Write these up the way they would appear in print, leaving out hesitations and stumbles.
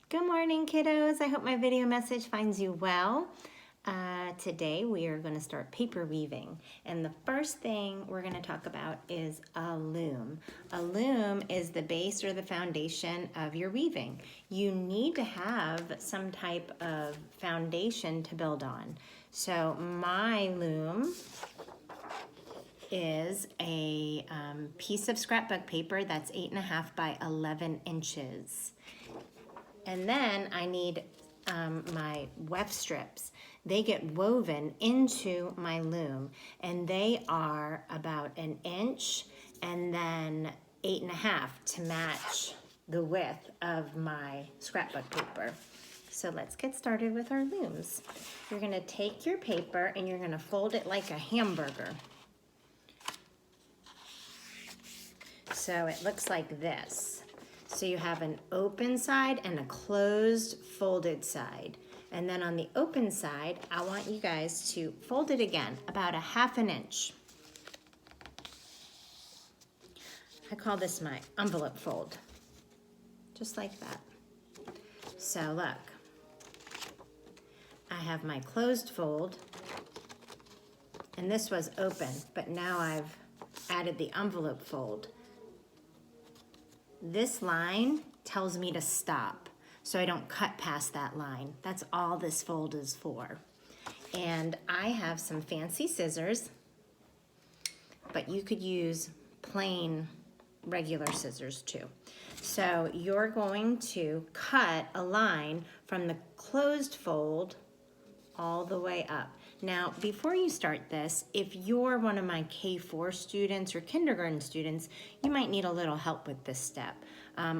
Good morning, kiddos. I hope my video message finds you well. Today we are going to start paper weaving, and the first thing we're going to talk about is a loom. A loom is the base or the foundation of your weaving. You need to have some type of foundation to build on. So my loom is a piece of scrapbook paper that's 8.5 by 11 inches. And then I need my weft strips. They get woven into my loom, and they are about 1 inch and then 8.5 to match the width of my scrapbook paper. So let's get started with our looms. You're gonna take your paper and you're gonna fold it like a hamburger. So it looks like this. So you have an open side and a closed folded side. And then on the open side, I want you guys to fold it again, about 1/2 inch. I call this my envelope fold, just like that. So look, I have my closed fold, and this was open, but now I've added the envelope fold. This line tells me to stop, so I don't cut past that line. That's all this fold is for. And I have some fancy scissors, but you could use plain regular scissors too. So you're going to cut a line from the closed fold all the way up. Now, before you start this, if you're one of my K4 students or kindergarten students, you might need a little help with this step.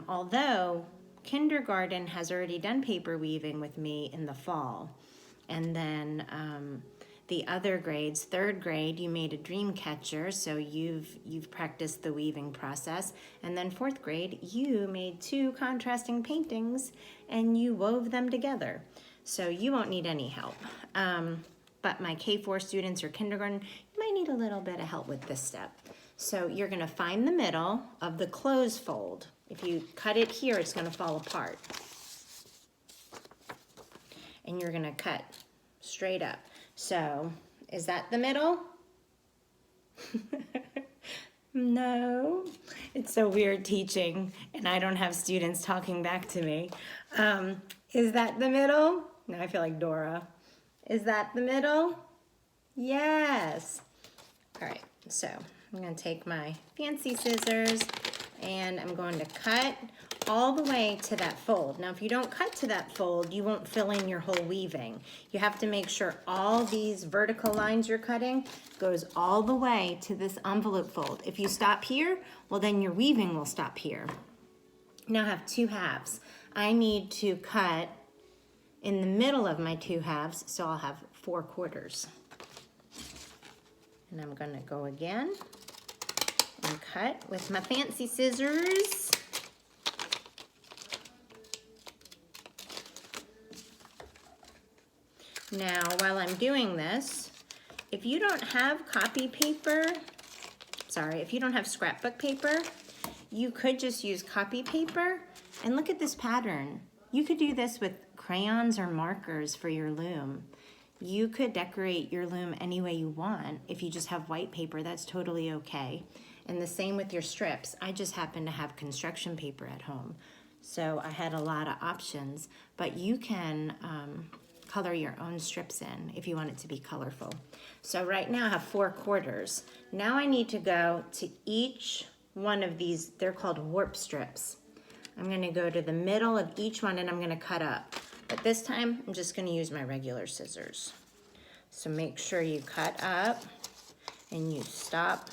Although kindergarten has already done paper weaving with me in the fall, and then the other grades, 3rd grade, you made a dream catcher, so you've practiced the weaving process, and then 4th grade, you made 2 contrasting paintings and you wove them together. So you won't need any help. But my K4 students or kindergarten, you might need a little bit of help with this step. So you're gonna find the middle of the closed fold. If you cut it here, it's gonna fall apart. And you're gonna cut straight up. So, is that the middle? No, it's so weird teaching and I don't have students talking back to me. Is that the middle? Now I feel like Dora. Is that the middle? Yes. All right, so I'm gonna take my fancy scissors and I'm going to cut all the way to that fold. Now, if you don't cut to that fold, you won't fill in your whole weaving. You have to make sure all these vertical lines you're cutting goes all the way to this envelope fold. If you stop here, well, then your weaving will stop here. Now I have 2 halves. I need to cut in the middle of my 2 halves, so I'll have 4 quarters. And I'm gonna go again and cut with my fancy scissors. Now, while I'm doing this, if you don't have copy paper, if you don't have scrapbook paper, you could just use copy paper. And look at this pattern. You could do this with crayons or markers for your loom. You could decorate your loom any way you want. If you just have white paper, that's totally okay. And the same with your strips. I just happen to have construction paper at home, so I had a lot of options, but you can color your own strips in if you want it to be colorful. So right now I have 4 quarters. Now I need to go to each one of these, they're called warp strips. I'm gonna go to the middle of each one and I'm gonna cut up. But this time, I'm just gonna use my regular scissors. So make sure you cut up and you stop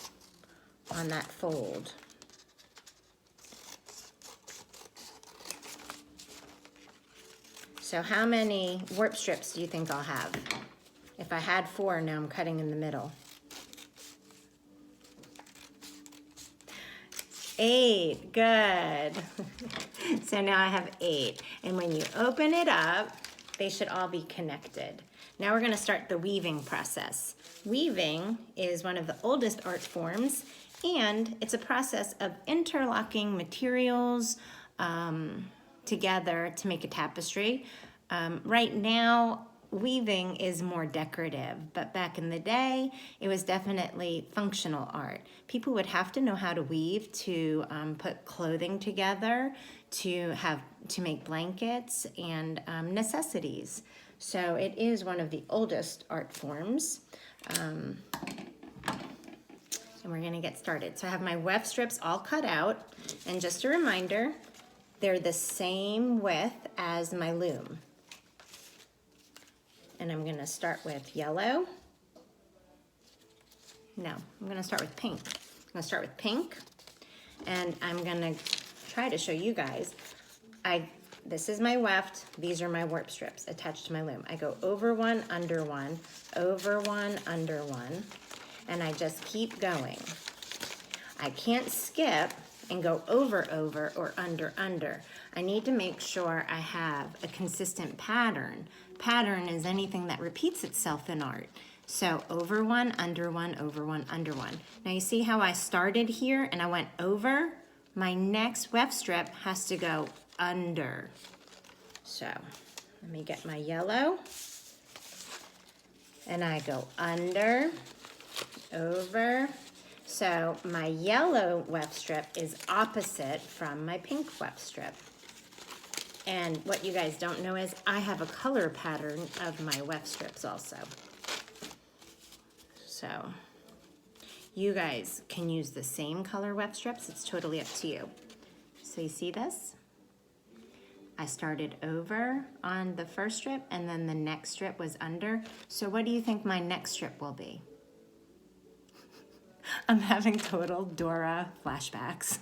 on that fold. So how many warp strips do you think I'll have? If I had 4, now I'm cutting in the middle. 8, good. So now I have 8. And when you open it up, they should all be connected. Now we're gonna start the weaving process. Weaving is one of the oldest art forms, and it's a process of interlocking materials, together to make a tapestry. Right now, weaving is more decorative, but back in the day, it was definitely functional art. People would have to know how to weave to put clothing together, to make blankets and necessities. So it is one of the oldest art forms. And we're gonna get started. So I have my weft strips all cut out, and just a reminder, they're the same width as my loom. And I'm gonna start with yellow. No, I'm gonna start with pink. I'm gonna start with pink, and I'm gonna try to show you guys. This is my weft, these are my warp strips attached to my loom. I go over one, under one, over one, under one, and I just keep going. I can't skip and go over, or under. I need to make sure I have a consistent pattern. Pattern is anything that repeats itself in art. So over one, under one, over one, under one. Now you see how I started here and I went over? My next weft strip has to go under. So let me get my yellow, and I go under, over. So my yellow weft strip is opposite from my pink weft strip. And what you guys don't know is I have a color pattern of my weft strips also. So you guys can use the same color weft strips. It's totally up to you. So you see this? I started over on the first strip, and then the next strip was under. So what do you think my next strip will be? I'm having total Dora flashbacks.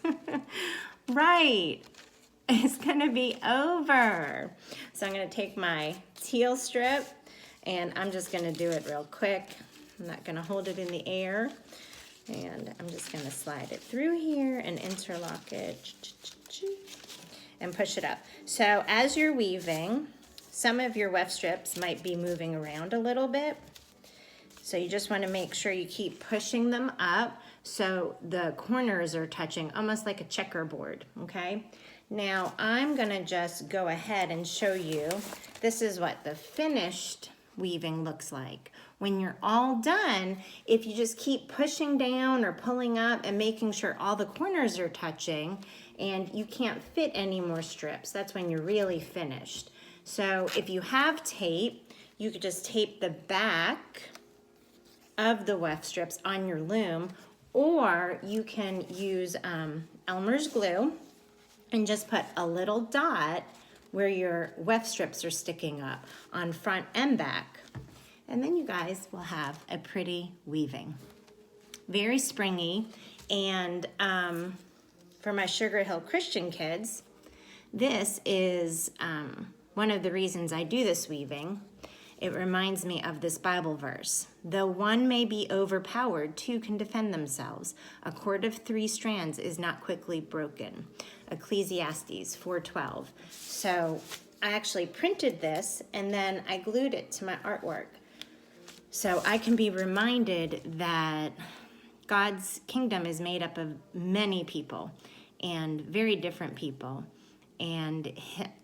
Right, it's gonna be over. So I'm gonna take my teal strip, and I'm just gonna do it real quick. I'm not gonna hold it in the air. And I'm just gonna slide it through here and interlock it and push it up. So as you're weaving, some of your weft strips might be moving around a little bit. So you just wanna make sure you keep pushing them up so the corners are touching, almost like a checkerboard, okay? Now I'm gonna just go ahead and show you, this is what the finished weaving looks like. When you're all done, if you just keep pushing down or pulling up and making sure all the corners are touching and you can't fit any more strips, that's when you're really finished. So if you have tape, you could just tape the back of the weft strips on your loom, or you can use Elmer's glue and just put a little dot where your weft strips are sticking up on front and back. And then you guys will have a pretty weaving. Very springy. And for my Sugar Hill Christian kids, this is one of the reasons I do this weaving. It reminds me of this Bible verse. Though one may be overpowered, two can defend themselves. A cord of 3 strands is not quickly broken. Ecclesiastes 4:12. So I actually printed this and then I glued it to my artwork. So I can be reminded that God's kingdom is made up of many people and very different people. And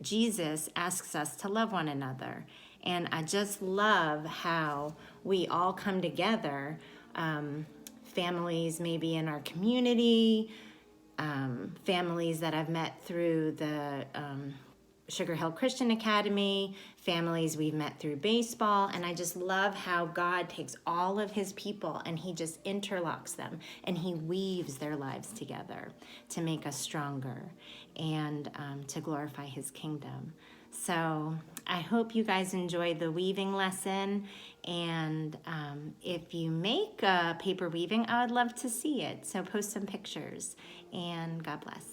Jesus asks us to love one another. And I just love how we all come together, families maybe in our community, families that I've met through the Sugar Hill Christian Academy, families we've met through baseball, and I just love how God takes all of his people and he just interlocks them and he weaves their lives together to make us stronger and to glorify his kingdom. So I hope you guys enjoyed the weaving lesson, and if you make paper weaving, I would love to see it. So post some pictures, and God bless.